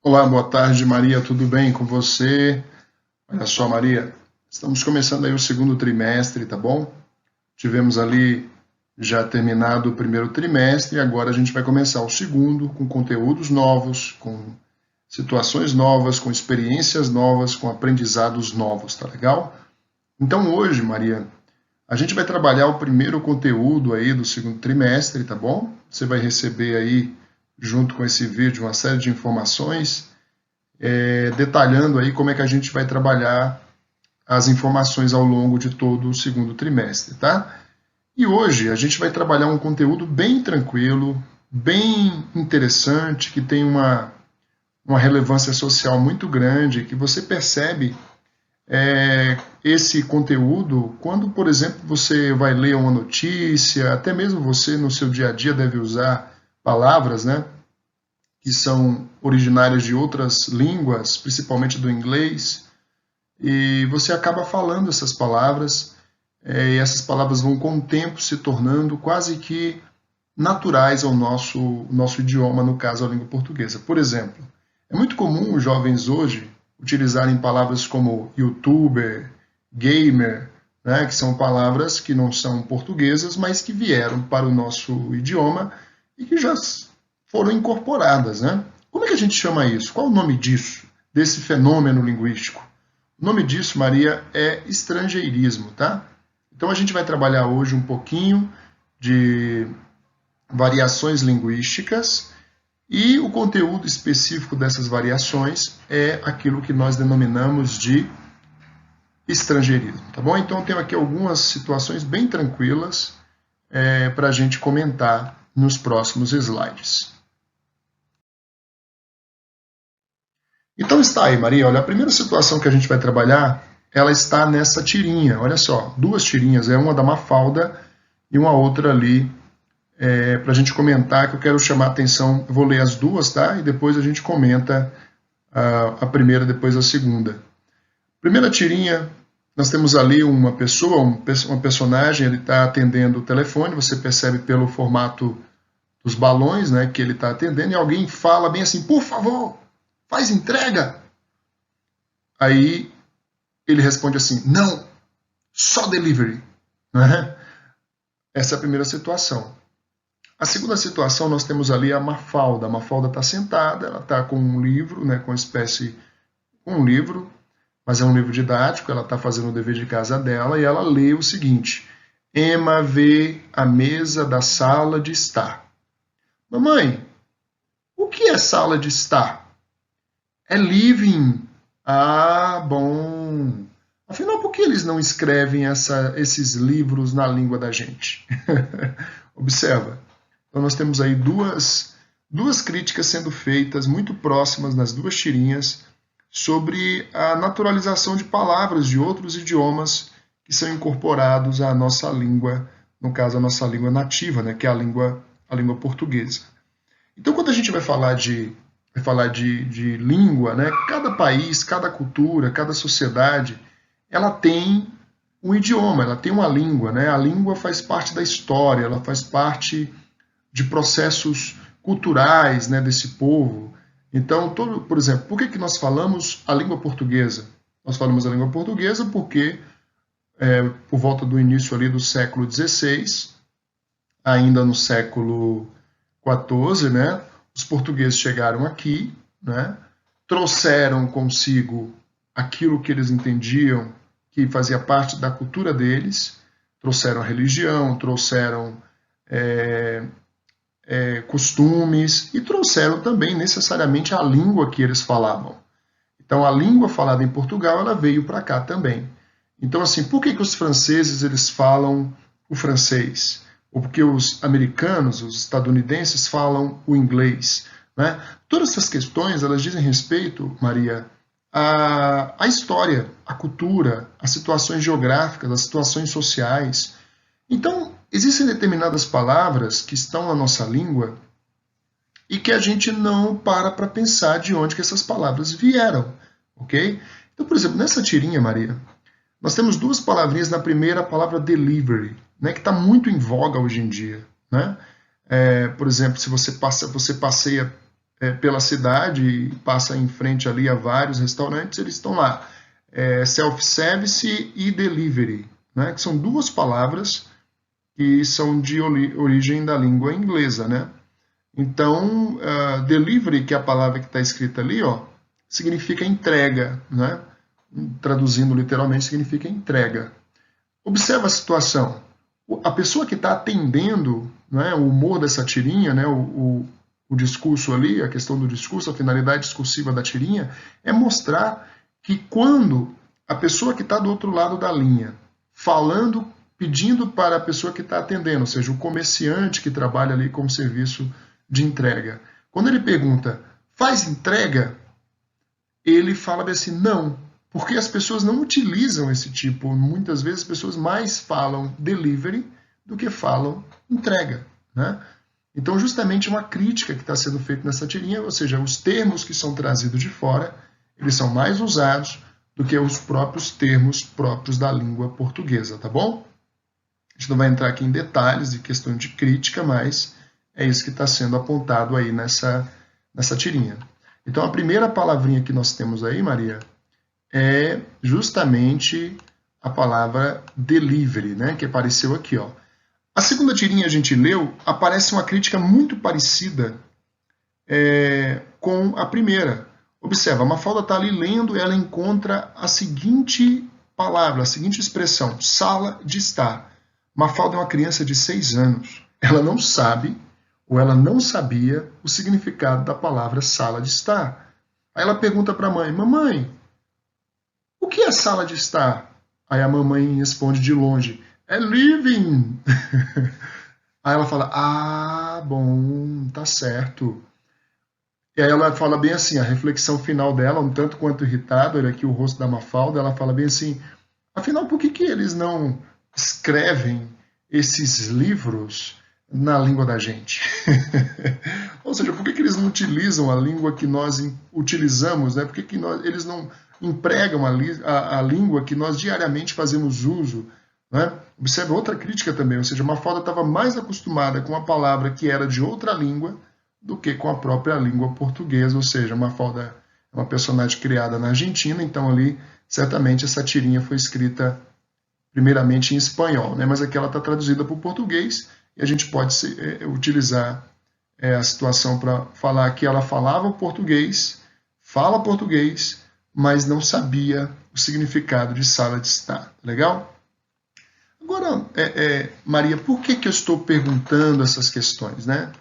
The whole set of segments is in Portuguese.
Olá, boa tarde, Maria. Tudo bem com você? Olha só, Maria, estamos começando aí o segundo trimestre, tá bom? Tivemos ali já terminado o primeiro trimestre e agora a gente vai começar o segundo com conteúdos novos, com situações novas, com experiências novas, com aprendizados novos, tá legal? Então hoje, Maria, a gente vai trabalhar o primeiro conteúdo aí do segundo trimestre, tá bom? Você vai receber aí, junto com esse vídeo, uma série de informações detalhando aí como é que a gente vai trabalhar as informações ao longo de todo o segundo trimestre, tá? E hoje a gente vai trabalhar um conteúdo bem tranquilo, bem interessante, que tem uma relevância social muito grande, que você percebe esse conteúdo quando, por exemplo, você vai ler uma notícia, até mesmo você no seu dia a dia deve usar palavras, né, que são originárias de outras línguas, principalmente do inglês, e você acaba falando essas palavras, e essas palavras vão com o tempo se tornando quase que naturais ao nosso idioma, no caso a língua portuguesa. Por exemplo, é muito comum os jovens hoje utilizarem palavras como youtuber, gamer, né, que são palavras que não são portuguesas, mas que vieram para o nosso idioma e que já foram incorporadas. Né? Como é que a gente chama isso? Qual o nome disso, desse fenômeno linguístico? O nome disso, Maria, é estrangeirismo, tá? Então a gente vai trabalhar hoje um pouquinho de variações linguísticas e o conteúdo específico dessas variações é aquilo que nós denominamos de estrangeirismo, tá bom? Então eu tenho aqui algumas situações bem tranquilas para a gente comentar nos próximos slides. Então está aí, Maria, olha, a primeira situação que a gente vai trabalhar, ela está nessa tirinha, olha só, duas tirinhas, uma da Mafalda e uma outra ali para a gente comentar, que eu quero chamar a atenção, eu vou ler as duas, tá? E depois a gente comenta a primeira, depois a segunda. Primeira tirinha, nós temos ali uma pessoa, uma personagem, ele está atendendo o telefone, você percebe pelo formato dos balões, né, que ele está atendendo, e alguém fala bem assim, por favor, faz entrega. Aí ele responde assim, não, só delivery. Né? Essa é a primeira situação. A segunda situação, nós temos ali a Mafalda. A Mafalda está sentada, ela está com um livro, né, com uma espécie, um livro, mas é um livro didático, ela está fazendo o dever de casa dela, e ela lê o seguinte, Emma vê a mesa da sala de estar. Mamãe, o que é sala de estar? É living. Ah, bom. Afinal, por que eles não escrevem esses livros na língua da gente? Observa. Então, nós temos aí duas críticas sendo feitas, muito próximas nas duas tirinhas, sobre a naturalização de palavras de outros idiomas que são incorporados à nossa língua, no caso, a nossa língua nativa, né, que é a língua portuguesa. Então, quando a gente vai falar de língua, né, cada país, cada cultura, cada sociedade, ela tem um idioma, ela tem uma língua. Né? A língua faz parte da história, ela faz parte de processos culturais, né, desse povo. Então, por exemplo, por que nós falamos a língua portuguesa? Nós falamos a língua portuguesa porque, por volta do início ali do século XVI, ainda no século XIV, né, os portugueses chegaram aqui, né, trouxeram consigo aquilo que eles entendiam que fazia parte da cultura deles, trouxeram a religião, trouxeram costumes e trouxeram também necessariamente a língua que eles falavam. Então a língua falada em Portugal, ela veio para cá também. Então assim, por que os franceses eles falam o francês? Ou porque os americanos, os estadunidenses falam o inglês? Né? Todas essas questões, elas dizem respeito, Maria, à história, à cultura, às situações geográficas, às situações sociais. Então, existem determinadas palavras que estão na nossa língua e que a gente não para pensar de onde que essas palavras vieram, ok? Então, por exemplo, nessa tirinha, Maria, nós temos duas palavrinhas na primeira, a palavra delivery, né, que está muito em voga hoje em dia. Né? Por exemplo, se você passeia pela cidade e passa em frente ali a vários restaurantes, eles estão lá. Self-service e delivery, né? Que são duas palavras que são de origem da língua inglesa, né? Então, delivery, que é a palavra que está escrita ali, ó, significa entrega, né? Traduzindo literalmente, significa entrega. Observa a situação. A pessoa que está atendendo, né, o humor dessa tirinha, né, o discurso ali, a questão do discurso, a finalidade discursiva da tirinha, é mostrar que quando a pessoa que está do outro lado da linha, falando, pedindo para a pessoa que está atendendo, ou seja, o comerciante que trabalha ali com o serviço de entrega, quando ele pergunta, faz entrega? Ele fala bem assim, não, porque as pessoas não utilizam esse tipo, muitas vezes as pessoas mais falam delivery do que falam entrega, né? Então, justamente uma crítica que está sendo feita nessa tirinha, ou seja, os termos que são trazidos de fora, eles são mais usados do que os próprios termos próprios da língua portuguesa, tá bom? A gente não vai entrar aqui em detalhes de questão de crítica, mas é isso que está sendo apontado aí nessa tirinha. Então, a primeira palavrinha que nós temos aí, Maria, é justamente a palavra delivery, né, que apareceu aqui, ó. A segunda tirinha a gente leu, aparece uma crítica muito parecida com a primeira. Observa, a Mafalda está ali lendo e ela encontra a seguinte palavra, a seguinte expressão, sala de estar. Mafalda é uma criança de 6 anos. Ela não sabe, ou ela não sabia, o significado da palavra sala de estar. Aí ela pergunta para a mãe, mamãe, o que é sala de estar? Aí a mamãe responde de longe, é living. Aí ela fala, ah, bom, tá certo. E aí ela fala bem assim, a reflexão final dela, um tanto quanto irritada, olha aqui o rosto da Mafalda, ela fala bem assim, afinal, por que eles não escrevem esses livros na língua da gente? Ou seja, por que eles não utilizam a língua que nós utilizamos, né? Por que eles não empregam a língua que nós diariamente fazemos uso, né? Observe outra crítica também, ou seja, Mafalda estava mais acostumada com a palavra que era de outra língua do que com a própria língua portuguesa, ou seja, Mafalda é uma personagem criada na Argentina, então ali certamente essa tirinha foi escrita primeiramente em espanhol, né? Mas aqui ela está traduzida para o português e a gente pode utilizar a situação para falar que ela falava o português, fala português, mas não sabia o significado de sala de estar. Legal? Agora, Maria, por que eu estou perguntando essas questões, né?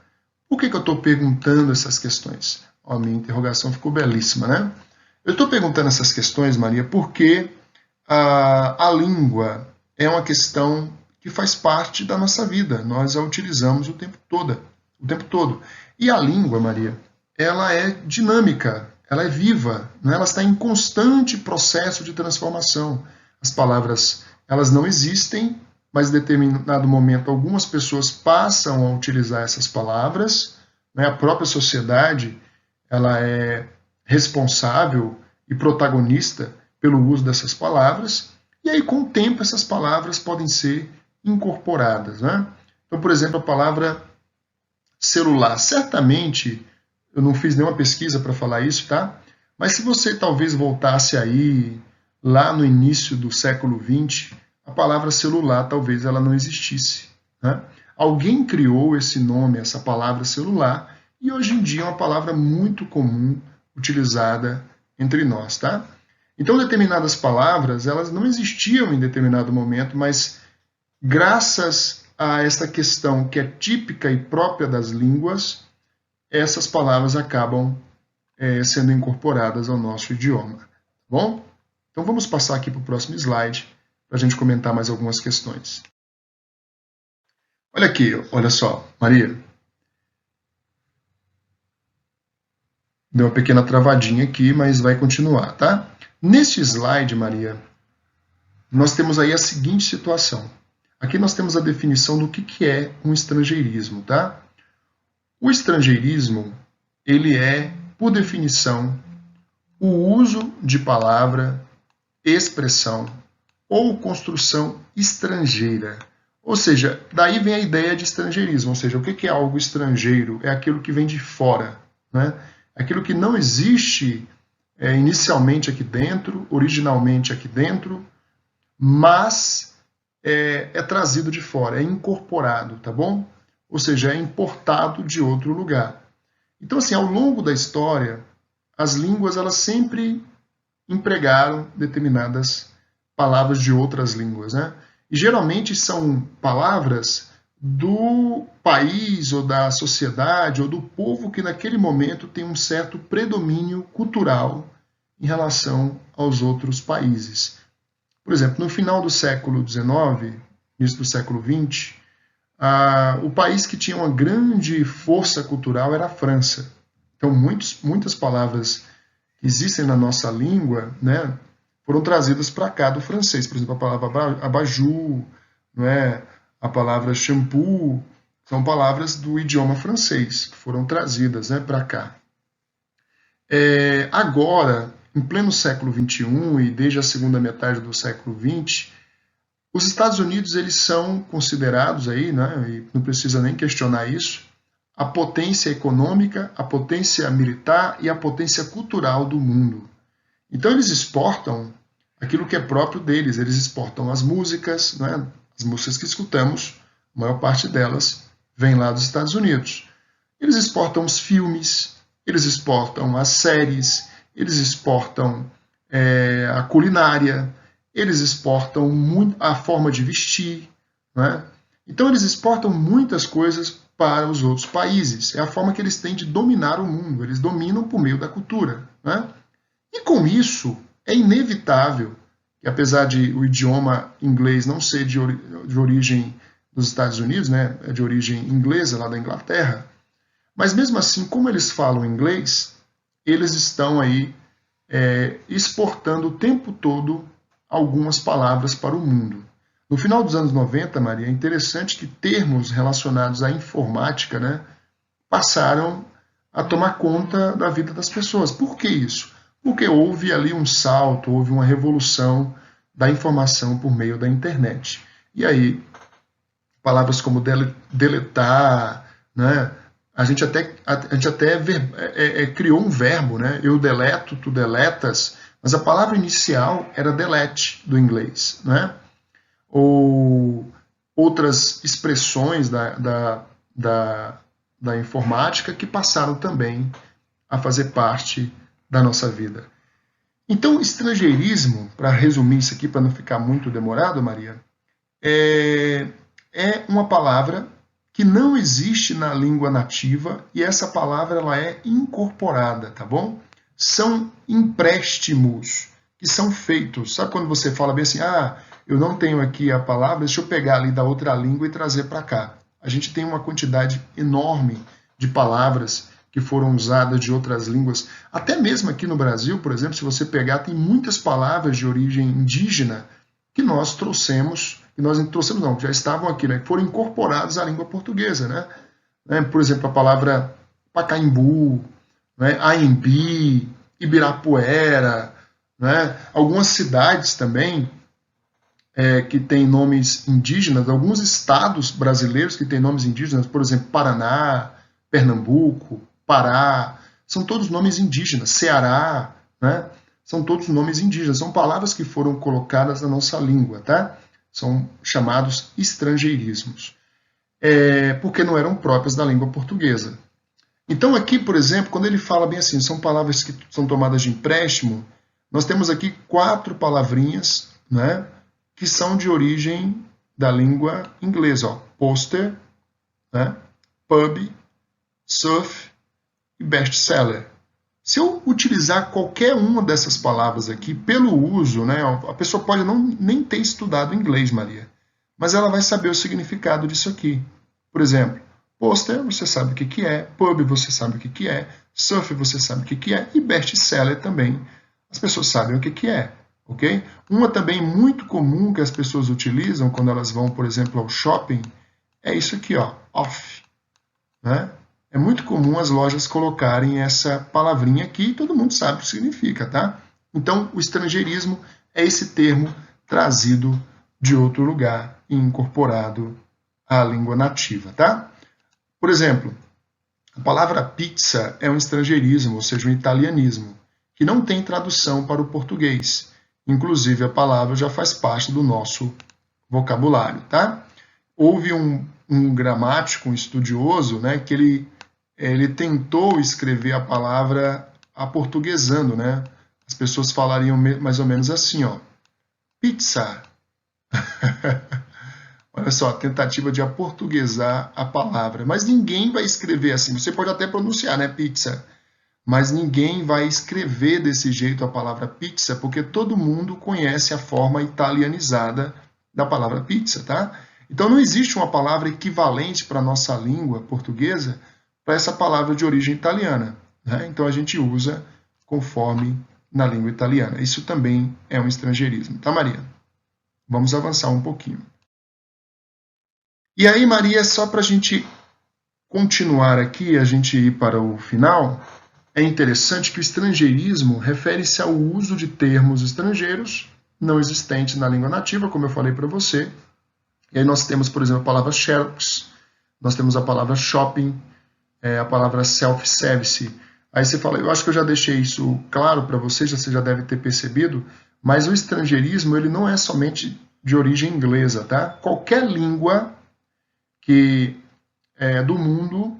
Por que eu estou perguntando essas questões? Ó, minha interrogação ficou belíssima, né? Eu estou perguntando essas questões, Maria, porque a língua é uma questão que faz parte da nossa vida. Nós a utilizamos o tempo todo. E a língua, Maria, ela é dinâmica, ela é viva, né? Ela está em constante processo de transformação. As palavras, elas não existem, mas em determinado momento algumas pessoas passam a utilizar essas palavras, né? A própria sociedade, ela é responsável e protagonista pelo uso dessas palavras, e aí com o tempo essas palavras podem ser incorporadas, né? Então, por exemplo, a palavra celular, certamente, eu não fiz nenhuma pesquisa para falar isso, tá? Mas se você talvez voltasse aí, lá no início do século XX, a palavra celular talvez ela não existisse, né? Alguém criou esse nome, essa palavra celular, e hoje em dia é uma palavra muito comum utilizada entre nós, tá? Então, determinadas palavras, elas não existiam em determinado momento, mas graças a essa questão que é típica e própria das línguas, essas palavras acabam sendo incorporadas ao nosso idioma. Tá bom? Então, vamos passar aqui para o próximo slide, para a gente comentar mais algumas questões. Olha aqui, olha só, Maria. Deu uma pequena travadinha aqui, mas vai continuar, tá? Neste slide, Maria, nós temos aí a seguinte situação. Aqui nós temos a definição do que é um estrangeirismo, tá? O estrangeirismo, ele é, por definição, o uso de palavra, expressão ou construção estrangeira. Ou seja, daí vem a ideia de estrangeirismo, ou seja, o que é algo estrangeiro? É aquilo que vem de fora, né? Aquilo que não existe inicialmente aqui dentro, originalmente aqui dentro, mas é trazido de fora, é incorporado, tá bom? Ou seja, é importado de outro lugar. Então, assim, ao longo da história, as línguas elas sempre empregaram determinadas palavras de outras línguas, né? E geralmente são palavras do país ou da sociedade ou do povo que naquele momento tem um certo predomínio cultural em relação aos outros países. Por exemplo, no final do século XIX, início do século XX, o país que tinha uma grande força cultural era a França. Então, muitas palavras que existem na nossa língua, né, foram trazidas para cá do francês. Por exemplo, a palavra abajur, não é? A palavra shampoo, são palavras do idioma francês que foram trazidas, né, para cá. Agora, em pleno século XXI e desde a segunda metade do século XX, os Estados Unidos eles são considerados aí, né, e não precisa nem questionar isso, a potência econômica, a potência militar e a potência cultural do mundo. Então eles exportam aquilo que é próprio deles, eles exportam as músicas, né, as músicas que escutamos, a maior parte delas vem lá dos Estados Unidos. Eles exportam os filmes, eles exportam as séries, eles exportam a culinária, eles exportam a forma de vestir, né? Então eles exportam muitas coisas para os outros países. É a forma que eles têm de dominar o mundo. Eles dominam por meio da cultura, né? E com isso é inevitável que, apesar de o idioma inglês não ser de origem dos Estados Unidos, né? É de origem inglesa lá da Inglaterra, mas mesmo assim, como eles falam inglês, eles estão aí exportando o tempo todo algumas palavras para o mundo. No final dos anos 90, Maria, é interessante que termos relacionados à informática, né, passaram a tomar conta da vida das pessoas. Por que isso? Porque houve ali um salto, houve uma revolução da informação por meio da internet. E aí, palavras como deletar, né, a gente até criou um verbo, né? Eu deleto, tu deletas, mas a palavra inicial era delete, do inglês, né? Ou outras expressões da informática que passaram também a fazer parte da nossa vida. Então, estrangeirismo, para resumir isso aqui, para não ficar muito demorado, Maria, é uma palavra que não existe na língua nativa e essa palavra ela é incorporada, tá bom? São empréstimos que são feitos. Sabe quando você fala bem assim, eu não tenho aqui a palavra, deixa eu pegar ali da outra língua e trazer para cá. A gente tem uma quantidade enorme de palavras que foram usadas de outras línguas. Até mesmo aqui no Brasil, por exemplo, se você pegar, tem muitas palavras de origem indígena que nós trouxemos, que já estavam aqui, né, que foram incorporados à língua portuguesa, né? Por exemplo, a palavra Pacaembu, né, Aembi, Ibirapuera, né? Algumas cidades também que têm nomes indígenas, alguns estados brasileiros que têm nomes indígenas, por exemplo, Paraná, Pernambuco, Pará, são todos nomes indígenas, Ceará, né? São todos nomes indígenas, são palavras que foram colocadas na nossa língua, tá? São chamados estrangeirismos, porque não eram próprias da língua portuguesa. Então aqui, por exemplo, quando ele fala bem assim, são palavras que são tomadas de empréstimo, nós temos aqui 4 palavrinhas, né, que são de origem da língua inglesa, ó, poster, né, pub, surf e best-seller. Se eu utilizar qualquer uma dessas palavras aqui, pelo uso, né, a pessoa pode nem ter estudado inglês, Maria, mas ela vai saber o significado disso aqui. Por exemplo, poster, você sabe o que é, pub, você sabe o que é, surf, você sabe o que é, e best-seller também, as pessoas sabem o que é, ok? Uma também muito comum que as pessoas utilizam quando elas vão, por exemplo, ao shopping, é isso aqui, ó, off, né? É muito comum as lojas colocarem essa palavrinha aqui e todo mundo sabe o que significa, tá? Então, o estrangeirismo é esse termo trazido de outro lugar e incorporado à língua nativa, tá? Por exemplo, A palavra pizza é um estrangeirismo, ou seja, um italianismo, que não tem tradução para o português. Inclusive, a palavra já faz parte do nosso vocabulário, tá? Houve um gramático, um estudioso, né, que ele tentou escrever a palavra aportuguesando, né? As pessoas falariam mais ou menos assim, ó, pizza. Olha só, a tentativa de aportuguesar a palavra. Mas ninguém vai escrever assim. Você pode até pronunciar, né, pizza, mas ninguém vai escrever desse jeito a palavra pizza, porque todo mundo conhece a forma italianizada da palavra pizza, tá? Então não existe uma palavra equivalente para a nossa língua portuguesa para essa palavra de origem italiana, né? Então a gente usa conforme na língua italiana. Isso também é um estrangeirismo, tá, Maria? Vamos avançar um pouquinho. E aí, Maria, só para a gente continuar aqui, a gente ir para o final, é interessante que o estrangeirismo refere-se ao uso de termos estrangeiros não existentes na língua nativa, como eu falei para você. E aí nós temos, por exemplo, a palavra xerox, nós temos a palavra shopping, a palavra self-service. Aí você fala, eu acho que eu já deixei isso claro para você já deve ter percebido, mas o estrangeirismo ele não é somente de origem inglesa, tá? Qualquer língua que do mundo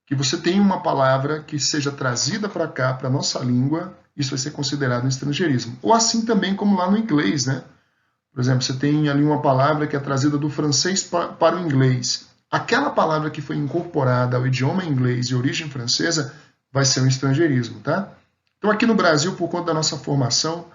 que você tem uma palavra que seja trazida para cá, para a nossa língua, isso vai ser considerado um estrangeirismo. Ou assim também como lá no inglês, né? Por exemplo, você tem ali uma palavra que é trazida do francês para o inglês. Aquela palavra que foi incorporada ao idioma inglês de origem francesa vai ser um estrangeirismo, tá? Então aqui no Brasil, por conta da nossa formação,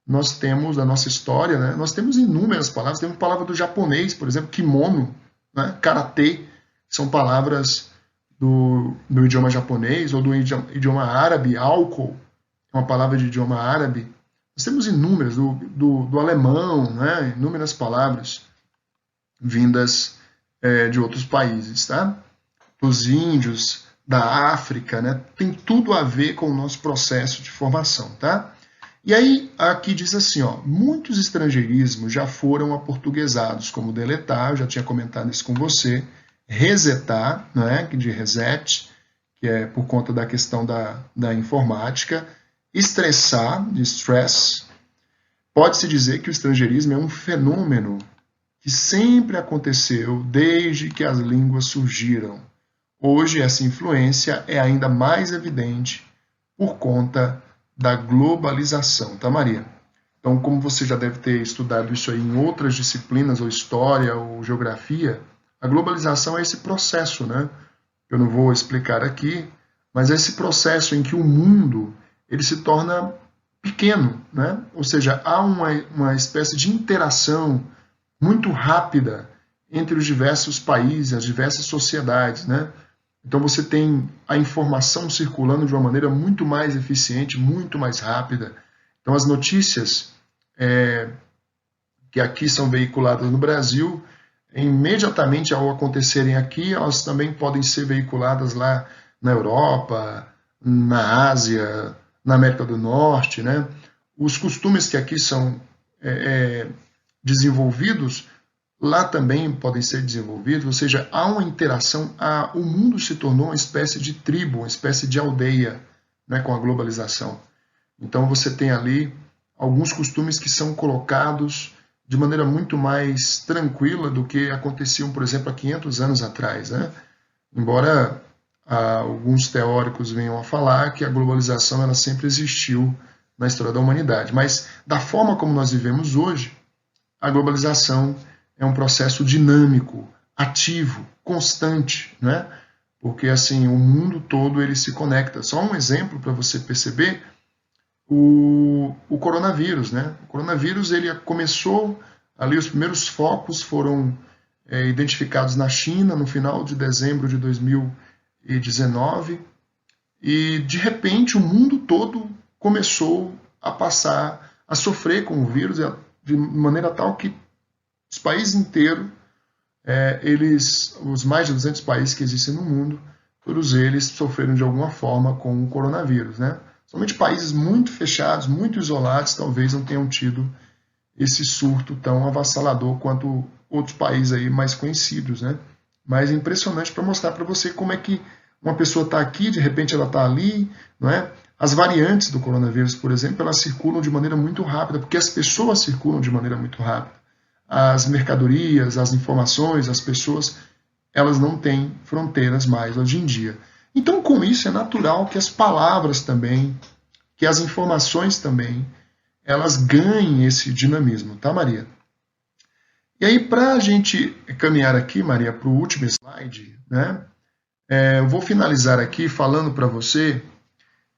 nós temos, da nossa história, né? Nós temos inúmeras palavras. Temos palavra do japonês, por exemplo, kimono, né? Karatê, são palavras do idioma japonês ou do idioma árabe, álcool, é uma palavra de idioma árabe. Nós temos inúmeras, do alemão, né? Inúmeras palavras vindas de outros países, tá? Dos índios, da África, né? Tem tudo a ver com o nosso processo de formação, tá? E aí, aqui diz assim, ó, muitos estrangeirismos já foram aportuguesados, como deletar, eu já tinha comentado isso com você, resetar, né, de reset, que é por conta da questão da informática, estressar, de stress. Pode-se dizer que o estrangeirismo é um fenômeno que sempre aconteceu desde que as línguas surgiram. Hoje, essa influência é ainda mais evidente por conta da globalização, tá, Maria? Então, como você já deve ter estudado isso aí em outras disciplinas, ou história, ou geografia, a globalização é esse processo, né? Eu não vou explicar aqui, mas é esse processo em que o mundo ele se torna pequeno, né? Ou seja, há uma espécie de interação muito rápida entre os diversos países, as diversas sociedades, né? Então você tem a informação circulando de uma maneira muito mais eficiente, muito mais rápida. Então as notícias que aqui são veiculadas no Brasil, imediatamente ao acontecerem aqui, elas também podem ser veiculadas lá na Europa, na Ásia, na América do Norte, né? Os costumes que aqui são desenvolvidos, lá também podem ser desenvolvidos, ou seja, há uma interação, o mundo se tornou uma espécie de tribo, uma espécie de aldeia, né, com a globalização. Então você tem ali alguns costumes que são colocados de maneira muito mais tranquila do que aconteciam, por exemplo, há 500 anos atrás, né? Embora alguns teóricos venham a falar que a globalização ela sempre existiu na história da humanidade, mas da forma como nós vivemos hoje, a globalização é um processo dinâmico, ativo, constante, né? Porque assim o mundo todo ele se conecta. Só um exemplo para você perceber o coronavírus, né? O coronavírus ele começou ali, os primeiros focos foram identificados na China no final de dezembro de 2019 e de repente o mundo todo começou a passar a sofrer com o vírus de maneira tal que os países inteiros, os mais de 200 países que existem no mundo, todos eles sofreram de alguma forma com o coronavírus, né? Somente países muito fechados, muito isolados, talvez não tenham tido esse surto tão avassalador quanto outros países aí mais conhecidos, né? Mas é impressionante para mostrar para você como é que Uma pessoa está aqui, de repente ela está ali, não é? As variantes do coronavírus, por exemplo, elas circulam de maneira muito rápida, porque as pessoas circulam de maneira muito rápida. As mercadorias, as informações, as pessoas, elas não têm fronteiras mais hoje em dia. Então, com isso, é natural que as palavras também, que as informações também, elas ganhem esse dinamismo, tá, Maria? E aí, para a gente caminhar aqui, Maria, para o último slide, né? Eu vou finalizar aqui falando para você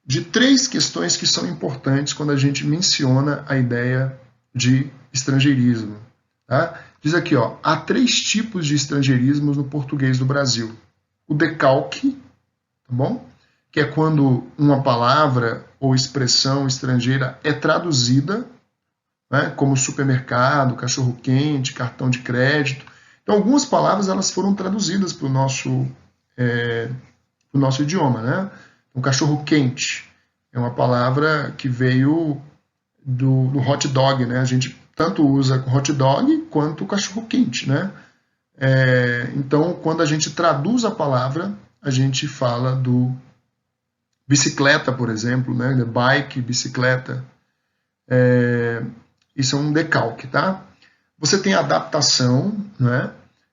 de 3 questões que são importantes quando a gente menciona a ideia de estrangeirismo. Tá? Diz aqui, ó, há 3 tipos de estrangeirismos no português do Brasil. O decalque, tá bom? Que é quando uma palavra ou expressão estrangeira é traduzida, né, como supermercado, cachorro-quente, cartão de crédito. Então, algumas palavras elas foram traduzidas para o nosso idioma. Né? Um cachorro-quente é uma palavra que veio do hot dog. Né? A gente tanto usa hot dog quanto cachorro-quente. Né? Então, quando a gente traduz a palavra, a gente fala do bicicleta, por exemplo, né? Bike, bicicleta. Isso é um decalque, tá? Você tem adaptação, né?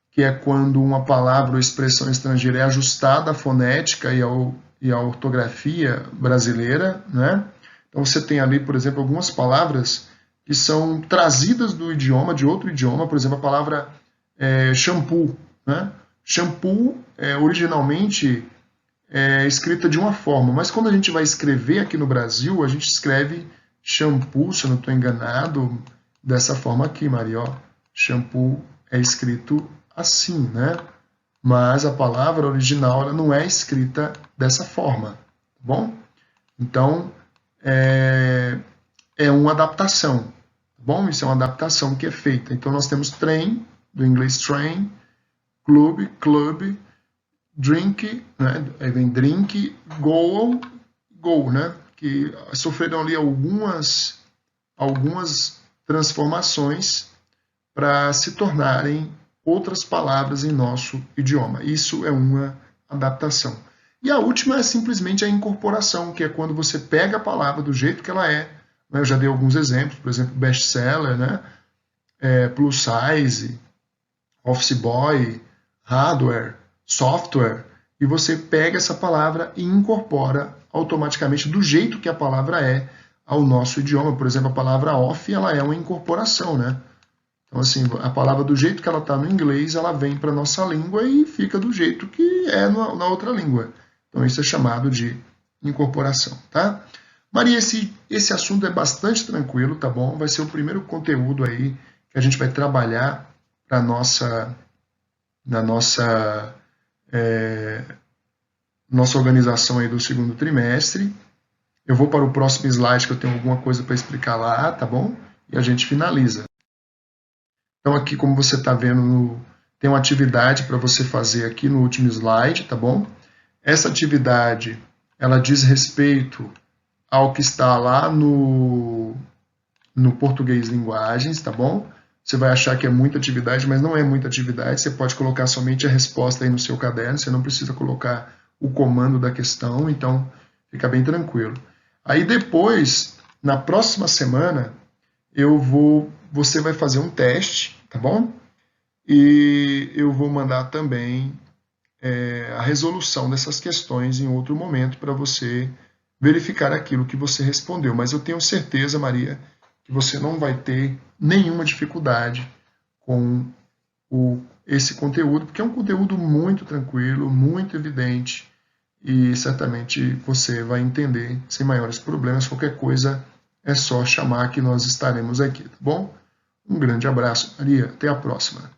Que é quando uma palavra ou expressão estrangeira é ajustada à fonética e à ortografia brasileira, né? Então você tem ali, por exemplo, algumas palavras que são trazidas do idioma, de outro idioma, por exemplo, a palavra shampoo, né? Shampoo originalmente é escrita de uma forma, mas quando a gente vai escrever aqui no Brasil, a gente escreve shampoo, se eu não estou enganado, dessa forma aqui, Maria, ó. Shampoo é escrito assim, né? Mas a palavra original ela não é escrita dessa forma, tá bom? Então, é uma adaptação, tá bom? Isso é uma adaptação que é feita. Então, nós temos trem, do inglês train, club, club, drink, né? Aí vem drink, go, go, né? Que sofreram ali algumas transformações para se tornarem outras palavras em nosso idioma. Isso é uma adaptação. E a última é simplesmente a incorporação, que é quando você pega a palavra do jeito que ela é. Né? Eu já dei alguns exemplos, por exemplo, best-seller, né? Plus size, office boy, hardware, software, e você pega essa palavra e incorpora automaticamente do jeito que a palavra é ao nosso idioma. Por exemplo, a palavra off, ela é uma incorporação, né? Então, assim, a palavra do jeito que ela está no inglês, ela vem para a nossa língua e fica do jeito que é na outra língua. Então, isso é chamado de incorporação, tá? Maria, esse assunto é bastante tranquilo, tá bom? Vai ser o primeiro conteúdo aí que a gente vai trabalhar para nossa organização aí do segundo trimestre. Eu vou para o próximo slide, que eu tenho alguma coisa para explicar lá, tá bom? E a gente finaliza. Então, aqui, como você está vendo, tem uma atividade para você fazer aqui no último slide, tá bom? Essa atividade, ela diz respeito ao que está lá no Português Linguagens, tá bom? Você vai achar que é muita atividade, mas não é muita atividade. Você pode colocar somente a resposta aí no seu caderno, você não precisa colocar o comando da questão, então fica bem tranquilo. Aí depois, na próxima semana, você vai fazer um teste, tá bom? E eu vou mandar também a resolução dessas questões em outro momento para você verificar aquilo que você respondeu. Mas eu tenho certeza, Maria, que você não vai ter nenhuma dificuldade com esse conteúdo, porque é um conteúdo muito tranquilo, muito evidente, e certamente você vai entender sem maiores problemas. Qualquer coisa é só chamar que nós estaremos aqui, tá bom? Um grande abraço, Maria. Até a próxima.